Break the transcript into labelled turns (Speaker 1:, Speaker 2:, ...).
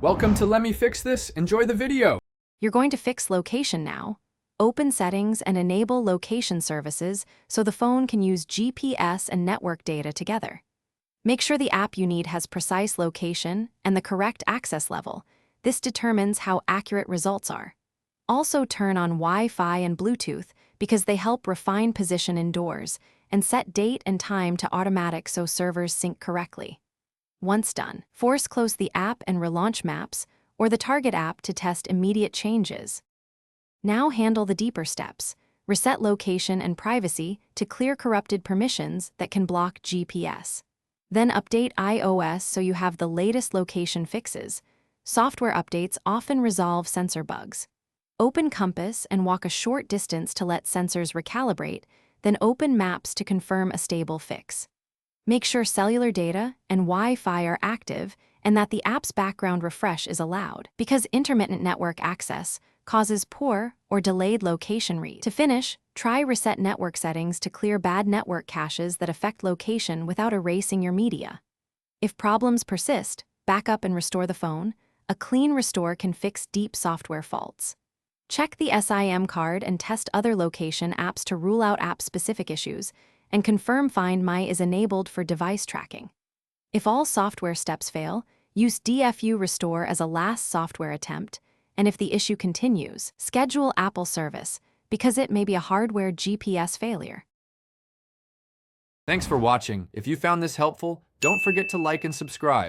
Speaker 1: Welcome to Let Me Fix This. Enjoy the video.
Speaker 2: You're going to fix location now. Open settings and enable location services so the phone can use GPS and network data together. Make sure the app you need has precise location and the correct access level. This determines how accurate results are. Also turn on Wi-Fi and Bluetooth because they help refine position indoors and set date and time to automatic so servers sync correctly. Once done, force close the app and relaunch Maps or the target app to test immediate changes. Now handle the deeper steps. Reset location and privacy to clear corrupted permissions that can block GPS. Then update iOS so you have the latest location fixes. Software updates often resolve sensor bugs. Open Compass and walk a short distance to let sensors recalibrate, then open Maps to confirm a stable fix. Make sure cellular data and Wi-Fi are active and that the app's background refresh is allowed, because intermittent network access causes poor or delayed location read. To finish, try reset network settings to clear bad network caches that affect location without erasing your media. If problems persist, back up and restore the phone. A clean restore can fix deep software faults. Check the SIM card and test other location apps to rule out app-specific issues, and confirm Find My is enabled for device tracking. If all software steps fail, use DFU Restore as a last software attempt, and if the issue continues, schedule Apple service, because it may be a hardware GPS failure.
Speaker 1: Thanks for watching. If you found this helpful, don't forget to like and subscribe.